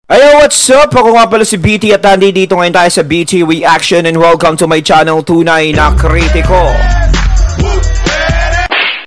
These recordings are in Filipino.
Ayo, what's up? Ako nga pala si BT at nandito ngayon tayo sa BT Reaction and welcome to my channel, Tunay na Kritiko.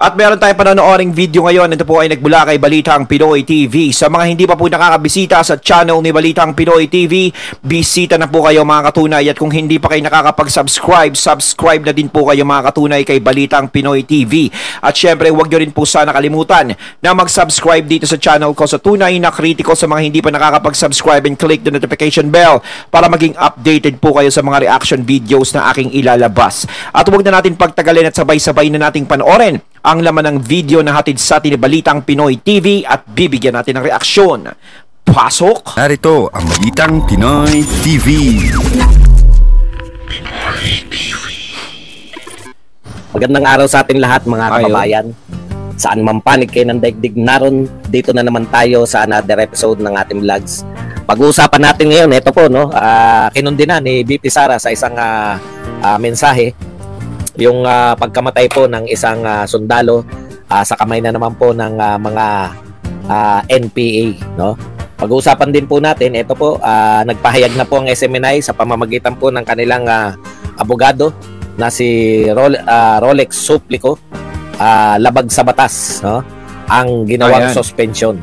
At meron tayong panonooring video ngayon. Ito po ay nagmula kay Balitang Pinoy TV. Sa mga hindi pa po nakakabisita sa channel ni Balitang Pinoy TV, bisita na po kayo mga katunay. At kung hindi pa kayo nakakapag-subscribe, subscribe na din po kayo mga katunay kay Balitang Pinoy TV. At syempre, huwag nyo rin po sana kalimutan na mag-subscribe dito sa channel ko sa Tunay na Kritiko. Sa mga hindi pa nakakapag-subscribe, and click the notification bell para maging updated po kayo sa mga reaction videos na aking ilalabas. At huwag na natin pagtagalin at sabay-sabay na nating panoorin ang laman ng video na hatid sa atin ni Balitang Pinoy TV at bibigyan natin ng reaksyon. Pasok! Narito ang Balitang Pinoy TV. Magandang araw sa atin lahat mga kababayan. Saan man panig kayo ng daigdig naron, dito na naman tayo sa another episode ng ating vlogs. Pag-uusapan natin ngayon, ito po, kinundina ni BP Sara sa isang mensahe. Yung pagkamatay po ng isang sundalo sa kamay na naman po ng mga NPA, no? Pag-uusapan din po natin, ito po, nagpahayag na po ang SMNI sa pamamagitan po ng kanilang abogado na si Rolex Suplico, labag sa batas, no? Ang ginawang suspension.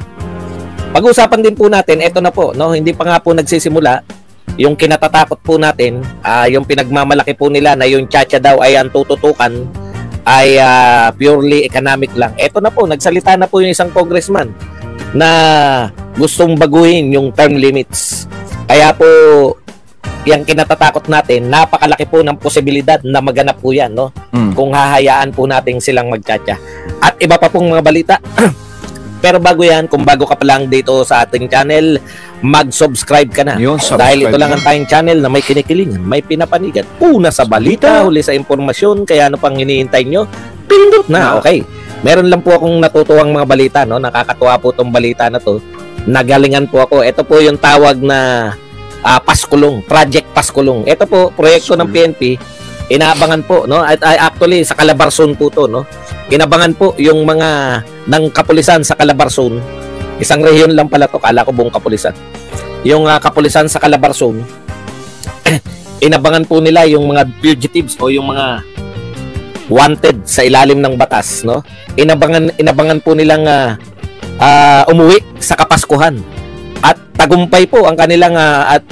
Pag-uusapan din po natin, ito na po, no? Hindi pa nga po nagsisimula. Yung kinatatakot po natin, yung pinagmamalaki po nila na yung tsa-tsa daw ay ang tututukan ay purely economic lang. Ito na po, nagsalita na po yung isang congressman na gustong baguhin yung term limits. Kaya po, yung kinatatakot natin, napakalaki po ng posibilidad na maganap po yan, no? Kung hahayaan po natin silang magtsa-tsa. At iba pa pong mga balita. Pero bago yan, kung bago ka pa lang dito sa ating channel, mag-subscribe ka na. Dahil ito lang ang tayong channel na may kinikilingan, may pinapanigan. Una sa balita, huli sa impormasyon, kaya ano pang hinihintay nyo? Pindot na, okay. Meron lang po akong natutuwang mga balita, no? Nakakatuwa po itong balita na to. Nagalingan po ako. Ito po yung tawag na Paskulong, Project Paskulong. Ito po, proyekto ng PNP. Inaabangan po, no? At actually, sa Calabarzon po to, no? Inabangan po yung mga ng kapulisan sa Calabarzon. Isang rehiyon lang pala to, kala ko buong kapulisan. Yung kapulisan sa Calabarzon, inabangan po nila yung mga fugitives o yung mga wanted sa ilalim ng batas, no? Inabangan po nilang umuwi sa Kapaskuhan. At tagumpay po ang kanilang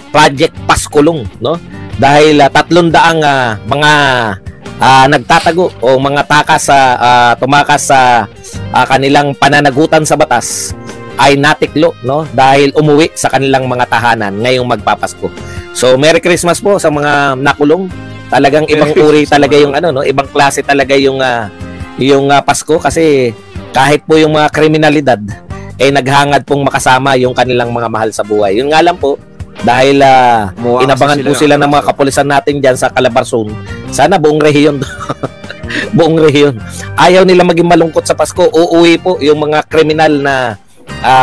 Project Paskulong, no? Dahil 300 mga nagtatago o mga takas tumakas sa kanilang pananagutan sa batas ay natiklo, no? Dahil umuwi sa kanilang mga tahanan ngayong magpapasko. So Merry Christmas po sa mga nakulong. Talagang ibang uri talaga yung no? Ibang klase talaga yung Pasko kasi kahit po yung mga kriminalidad naghangad pong makasama yung kanilang mga mahal sa buhay. Yun nga lang po, dahil inabangan po sila ng mga kapulisan natin dyan sa Calabarzon. Sana buong rehiyon buong rehiyon. Ayaw nila maging malungkot sa Pasko. Uuwi po yung mga kriminal na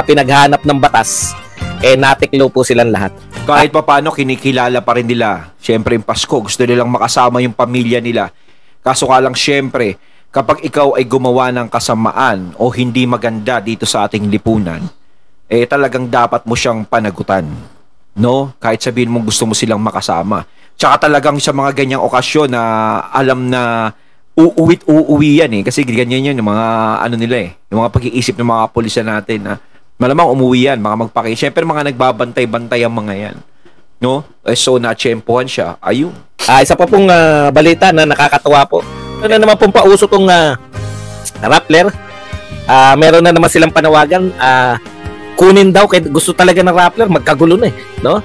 pinaghanap ng batas. Natiklo po silang lahat. Kahit pa paano, kinikilala pa rin nila. Siyempre yung Pasko, gusto nilang makasama yung pamilya nila. Kaso ka lang siyempre, kapag ikaw ay gumawa ng kasamaan o hindi maganda dito sa ating lipunan, talagang dapat mo siyang panagutan. No? Kahit sabihin mo gusto mo silang makasama. Tsaka talagang sa mga ganyang okasyon na alam na uuwi yan kasi ganyan yan yung mga nila yung mga pag-iisip ng mga pulisya natin na malamang umuwi yan, mga magpaki. Siyempre mga nagbabantay-bantay ang mga yan. No? So na-tsempohan siya. Ayun. Isa pa pong balita na nakakatawa po. Ano na naman pong pauso tong Rappler. Meron na naman silang panawagan. Kunin daw, kaya gusto talaga ng Rappler, magkagulo na no?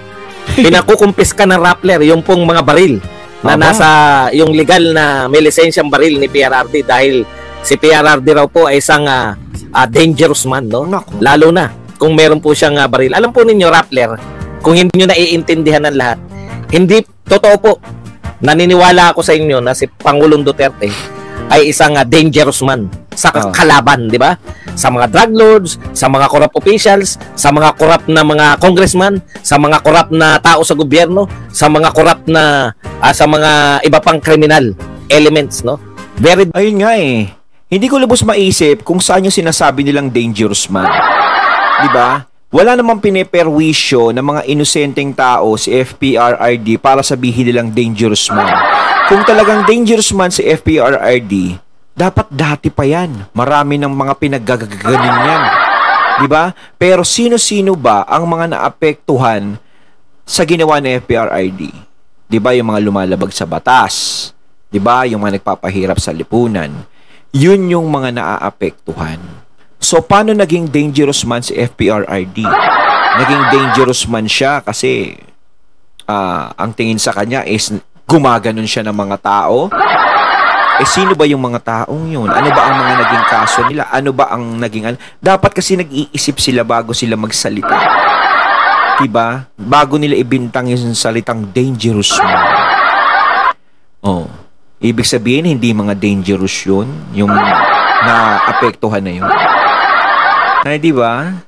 Pinakukumpiska ng Rappler yung pong mga baril na nasa yung legal na may lisensyang baril ni PRRD dahil si PRRD raw po ay isang dangerous man, no? Lalo na kung meron po siyang baril. Alam po ninyo, Rappler, kung hindi nyo naiintindihan ng lahat, hindi totoo po. Naniniwala ako sa inyo na si Pangulong Duterte ay isang dangerous man sa kalaban, di ba? Sa mga drug lords, sa mga corrupt officials, sa mga corrupt na mga congressman, sa mga corrupt na tao sa gobyerno, sa mga corrupt na sa mga iba pang criminal elements, no? Ayun nga Hindi ko lubos maisip kung saan yung sinasabi nilang dangerous man. Di ba? wala namang pineperwisyo ng mga inosenteng tao si FPRRD para sabihin nilang dangerous man. Kung talagang dangerous man si FPRRD, dapat dati pa yan. Marami ng mga pinaggaganin yan. Diba? Pero sino-sino ba ang mga naapektuhan sa ginawa ng FPRRD? Diba? Yung mga lumalabag sa batas. Diba? Yung mga nagpapahirap sa lipunan. Yun yung mga naaapektuhan. So, paano naging dangerous man si FPRRD? Naging dangerous man siya kasi ang tingin sa kanya is gumaganon siya ng mga tao. Sino ba yung mga taong yun? Ano ba ang mga naging kaso nila? Ano ba ang naging... Dapat kasi nag-iisip sila bago sila magsalita. Diba? Bago nila ibintang yung salitang dangerous man. Oh. Ibig sabihin, hindi mga dangerous yun. Yung naapektuhan na yun. Ay, diba?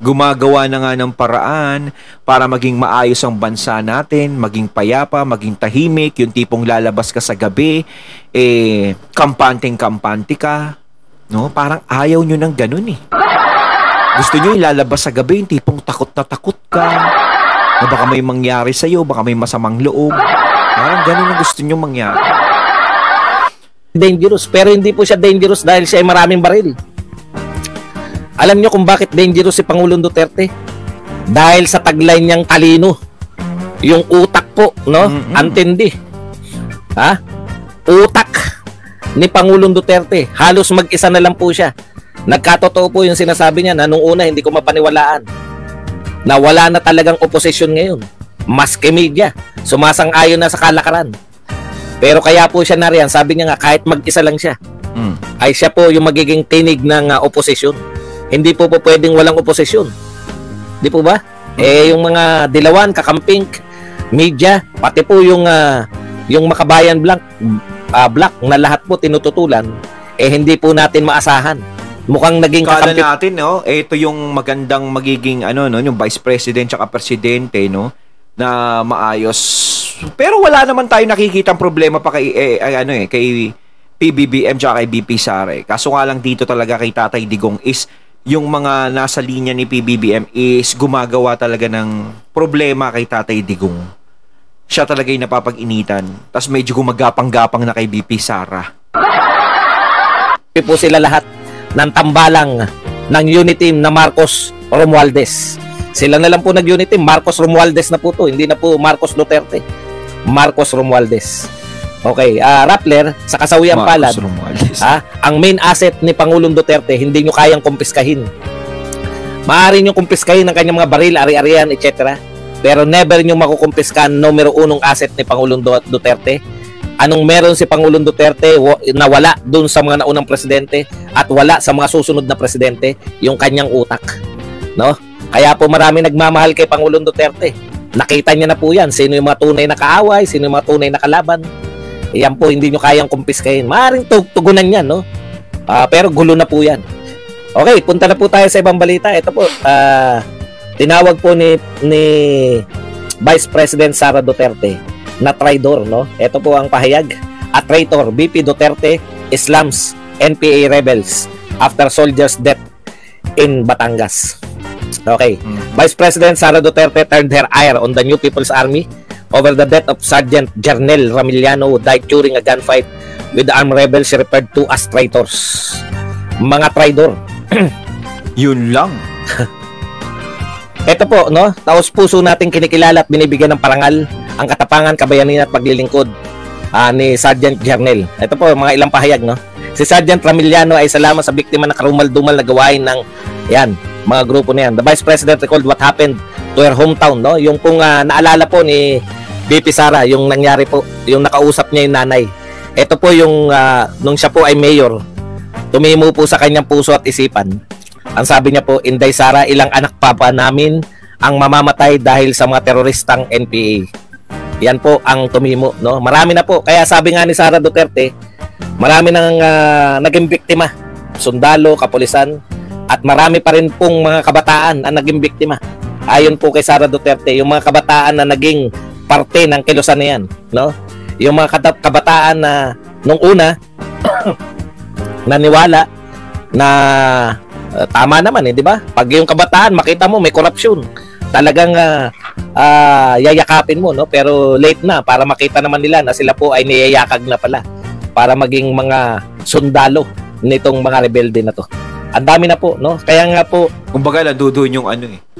Gumagawa na nga ng paraan para maging maayos ang bansa natin, maging payapa, maging tahimik, yung tipong lalabas ka sa gabi, kampanteng-kampante ka. No? Parang ayaw nyo ng ganun eh. Gusto nyo ilalabas sa gabi, yung tipong takot na takot ka. Na baka may mangyari sa'yo, baka may masamang loob. Parang ganun ang gusto nyo mangyari. Dangerous, pero hindi po siya dangerous dahil siya ay maraming baril. Alam nyo kung bakit dangerous si Pangulong Duterte? Dahil sa taglay niyang talino. Yung utak po, no? Antindi. Ha? Utak ni Pangulong Duterte. Halos mag-isa na lang po siya. Nagkatotoo po yung sinasabi niya na nung una hindi ko mapaniwalaan. Na wala na talagang oposisyon ngayon. Maske media. Sumasang-ayon na sa kalakaran. Pero kaya po siya nariyan. Sabi niya nga kahit mag-isa lang siya. Ay siya po yung magiging tinig ng oposisyon. Hindi po pwedeng walang oposisyon. Di po ba? Yung mga dilawan, kakamping, media, pati po yung Makabayan Black na lahat po tinututulan, hindi po natin maasahan. Mukhang naging kakamping natin, no? Ito yung magandang magiging yung Vice President at Presidente, no? Na maayos. Pero wala naman tayo nakikitang problema pa kay kay PBBM at kay BP Sara. Kaso nga lang dito talaga kay Tatay Digong is yung mga nasa linya ni PBBM is gumagawa talaga ng problema kay Tatay Digong. Siya talaga yung napapag-initan. Tapos medyo gumagapang-gapang na kay BP Sara. Po sila lahat ng tambalang ng unit team na Marcos Romualdez. Sila na lang po nag-unit team. Marcos Romualdez na po to. Hindi na po Marcos Duterte. Marcos Romualdez. Okay, Rappler, sa kasawiang palad, ang main asset ni Pangulong Duterte, hindi nyo kayang kumpiskahin. Maaari nyo kumpiskahin ang kanyang mga baril, ari-arian, etc. Pero never nyo makukumpiskahan numero unong asset ni Pangulong Duterte. Anong meron si Pangulong Duterte na wala dun sa mga naunang presidente at wala sa mga susunod na presidente? Yung kanyang utak. No? Kaya po marami nagmamahal kay Pangulong Duterte. Nakita niya na po yan. Sino yung mga tunay na kaaway, sino yung mga tunay na kalaban. Yan po, hindi nyo kayang kumpiskahin. Maaring tugunan yan, no? Pero gulo na po yan. Okay, punta na po tayo sa ibang balita. Ito po, tinawag po ni Vice President Sara Duterte na traidor, no? Ito po ang pahayag. A traitor, BP Duterte slams NPA rebels after soldiers' death in Batangas. Okay. Vice President Sara Duterte turned her ire on the New People's Army over the death of Sergeant Jernel Ramillano who died during a gunfight with the armed rebels she referred to as traitors. Mga traidor. Yun lang. Ito po, no? Taos puso nating kinikilala at binibigyan ng parangal ang katapangan, kabayanihan at paglilingkod ni Sergeant Jernel. Ito po, mga ilang pahayag, no? Si Sergeant Ramillano ay salamat sa biktima ng karumal-dumal na gawain ng mga grupo na yan. The Vice President recalled what happened to her hometown, no? Yung pong naalala po ni BP Sara, yung nangyari po, yung nakausap niya yung nanay. Ito po yung nung siya po ay mayor, tumimo po sa kanyang puso at isipan. Ang sabi niya po, Inday Sara, ilang anak pa ba namin ang mamamatay dahil sa mga teroristang NPA. Yan po ang tumimo, no? Marami na po. Kaya sabi nga ni Sara Duterte, marami nang naging biktima, sundalo, kapulisan, at marami pa rin pong mga kabataan ang naging biktima. Ayon po kay Sara Duterte, yung mga kabataan na naging parte ng kilusan na yan, no? Yung mga kabataan na nung una naniwala na Tama naman di ba? Pag yung kabataan makita mo may korupsyon, talagang yayakapin mo, no? Pero late na para makita naman nila na sila po ay niyayakag na pala para maging mga sundalo nitong mga rebelde na to. Ang dami na po, no? Kaya nga po, kumbaga nandoon yung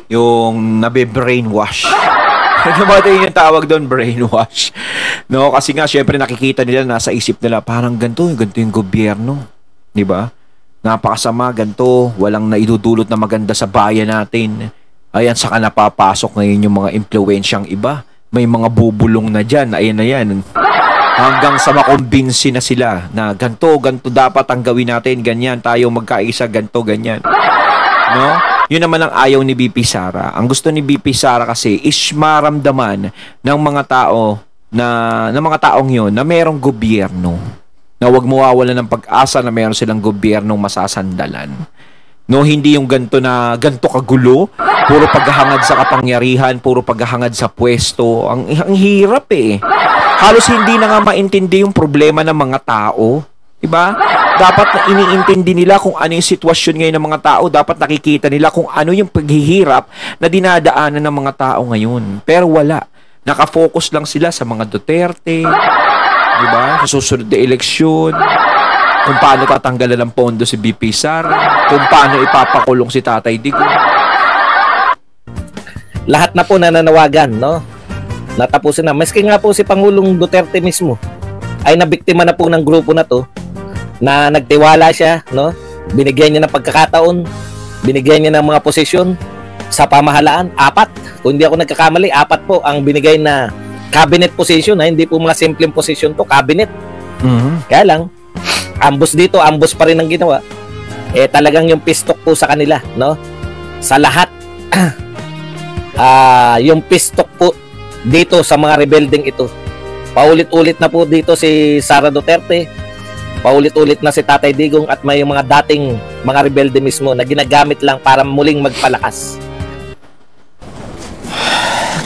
yung nabe-brainwash. Ano ba yung tawag doon, brainwash? No, kasi nga syempre nakikita nila, nasa isip nila parang ganito yung gobyerno, 'di ba? Napakasama, ganito, walang naidudulot na maganda sa bayan natin. Ayan, saka napapasok ngayon yung mga impluwensyang iba. May mga bubulong na dyan, ayan na yan. Hanggang sa makumbinsi na sila na ganito dapat ang gawin natin, ganyan, tayo magkaisa, ganito, ganyan. No? Yun naman ang ayaw ni BP Sara. Ang gusto ni BP Sara kasi is maramdaman ng mga tao ng mga taong yun na merong gobyerno. Na huwag mawawalan ng pag-asa na meron silang gobyernong masasandalan. No, hindi yung ganto kagulo, puro paghahangad sa kapangyarihan, puro paghahangad sa pwesto. Ang hirap Halos hindi na nga maintindi yung problema ng mga tao, 'di ba? Dapat na iniintindi nila kung ano yung sitwasyon ngayon ng mga tao, dapat nakikita nila kung ano yung paghihirap na dinadaanan ng mga tao ngayon. Pero wala. Naka-focus lang sila sa mga Duterte, 'di ba? Sa susunod na eleksyon, kung paano tatanggalan ng pondo si BP Sara, kung paano ipapakulong si Tatay Digong. Lahat na po nananawagan, no? Natapusin na. Maski nga po si Pangulong Duterte mismo ay nabiktima na po ng grupo na to, na nagtiwala siya, no? Binigyan niya ng pagkakataon, binigyan niya ng mga posisyon sa pamahalaan, 4. Kung hindi ako nagkakamali, 4 po ang binigay na cabinet position, hindi po mga simpleng position to, cabinet. Kaya lang, ambos dito, ambos pa rin ang ginawa. Talagang yung pistok po sa kanila, no? Sa lahat. Yung pistok po dito sa mga rebelding ito. Paulit-ulit na po dito si Sara Duterte. Paulit-ulit na si Tatay Digong at may mga dating mga rebelde mismo na ginagamit lang para muling magpalakas.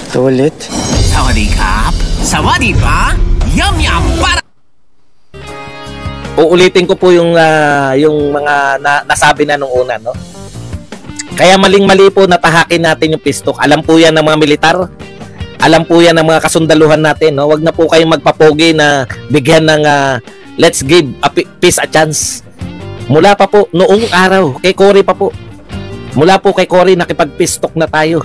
Ito ulit. Sawadee-kap? Sawadee ba? Yum-yum para... Uulitin ko po yung mga nasabi na nung una, no? Kaya maling-mali po natahakin natin yung pistok. Alam po yan ng mga militar. Alam po yan ng mga kasundaluhan natin, no? Wag na po kayong magpapogi na bigyan ng let's give peace a chance. Mula pa po noong araw, kay Cory pa po. Mula po kay Cory nakipag-pistok na tayo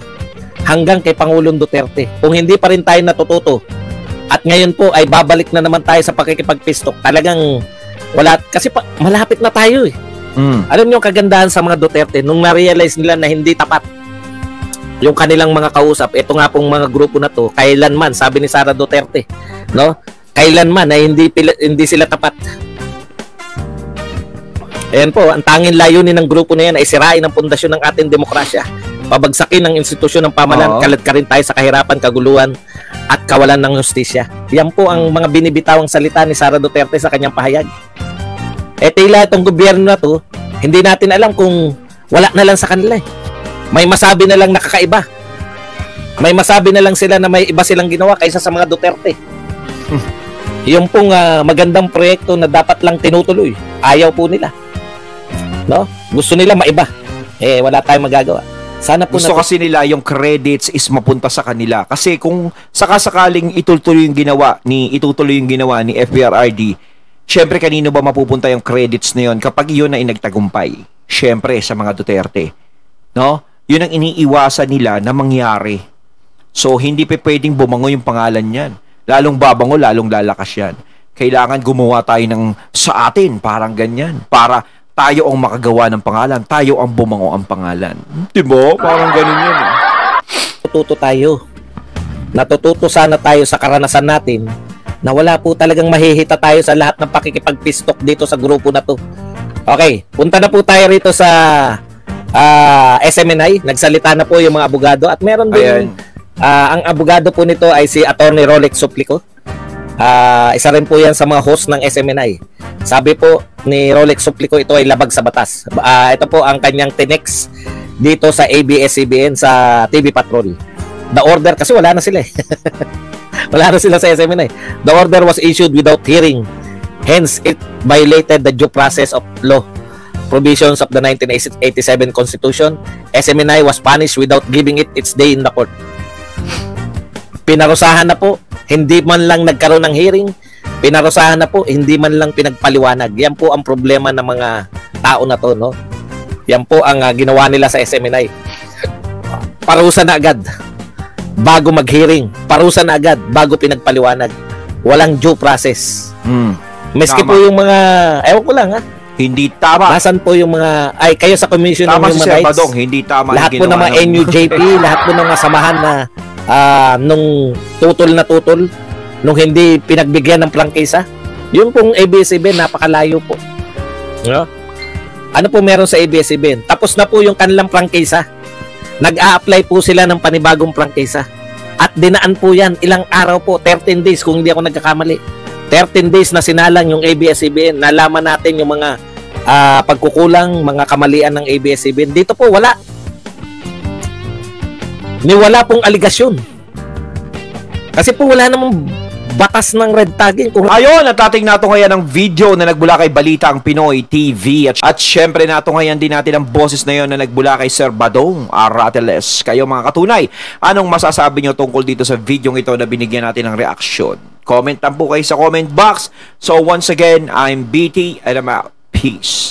hanggang kay Pangulong Duterte. Kung hindi pa rin tayo natututo at ngayon po ay babalik na naman tayo sa pakikipag-pistok, talagang wala, kasi malapit na tayo Alam niyo kagandahan sa mga Duterte nung na-realize nila na hindi tapat yung kanilang mga kausap, ito nga pong mga grupo na to, kailanman, sabi ni Sara Duterte, no? Kailanman ay hindi sila tapat. Ayan po, ang tanging layunin ng grupo na yan ay sirain ang pundasyon ng ating demokrasya, pabagsakin ang institusyon ng pamahalaan, kalad ka rin tayo sa kahirapan, kaguluhan at kawalan ng hustisya. Yan po ang mga binibitawang salita ni Sara Duterte sa kanyang pahayag. Tila itong gobyerno na to, hindi natin alam kung wala na lang sa kanila May masabi na lang nakakaiba. May masabi na lang sila na may iba silang ginawa kaysa sa mga Duterte. Yung pong magandang proyekto na dapat lang tinutuloy, ayaw po nila. No? Gusto nila maiba. Wala tayong magagawa. Sana po gusto kasi nila yung credits is mapunta sa kanila. Kasi kung sakasakaling itutuloy yung ginawa ni FBRRD, syempre kanino ba mapupunta yung credits na yun kapag yun ay nagtagumpay? Syempre sa mga Duterte. No? Yun ang iniiwasan nila na mangyari. So, hindi pa pwedeng bumango yung pangalan yan. Lalong babango, lalong lalakas yan. Kailangan gumawa tayo ng sa atin, parang ganyan. Para tayo ang makagawa ng pangalan, tayo ang bumango ang pangalan. Diba? Parang ganun yan. Natututo tayo. Natututo sana tayo sa karanasan natin na wala po talagang mahihita tayo sa lahat ng pakikipagpistok dito sa grupo na to. Okay, punta na po tayo rito sa SMNI, nagsalita na po yung mga abogado at meron din ang abogado po nito ay si Attorney Rolex Suplico. Isa rin po yan sa mga host ng SMNI. Sabi po ni Rolex Suplico, ito ay labag sa batas. Ito po ang kanyang tinex dito sa ABS-CBN sa TV Patrol. The order, kasi wala na sila wala na sila sa SMNI. The order was issued without hearing, hence it violated the due process of law. provisions of the 1987 Constitution, SMNI was punished without giving it its day in the court. Pinarusahan na po, hindi man lang nagkaroon ng hearing, pinarusahan na po, hindi man lang pinagpaliwanag. Yan po ang problema ng mga tao na to, no? Yan po ang ginawa nila sa SMNI. Parusa na agad bago mag-hearing. Parusa na agad bago pinagpaliwanag. Walang due process. Meski Tama. po yung mga, ewan ko lang Hindi tama. nasan po yung mga, kayo sa Commission Tama on si Human Sir Rights. Badong, hindi tama Lahat yung po ng ginawa mga NUJP, lahat po ng mga samahan na nung tutol na tutol, nung hindi pinagbigyan ng prangkisa. Yung pong ABS-CBN, napakalayo po. No? Ano po meron sa ABS-CBN? Tapos na po yung kanilang prangkisa. Nag-a-apply po sila ng panibagong prangkisa. At dinaan po yan, ilang araw po, 13 days kung hindi ako nagkakamali. 13 days na sinalang yung ABS-CBN. Nalaman natin yung mga pagkukulang, mga kamalian ng ABS-CBN. Dito po, wala. Wala pong aligasyon. Kasi po wala namang batas ng red tagging. Ayun, natating nato ngayon ang video na nagbula kay Balita ang Pinoy TV. At syempre nato ngayon din natin ang boses na yon na nagbula kay Sir Badong Arateles. Kayo mga katunay, anong masasabi nyo tungkol dito sa video ito na binigyan natin ng reaksyon? Comment lang po kayo sa comment box. So once again, I'm BT and I'm out. Peace.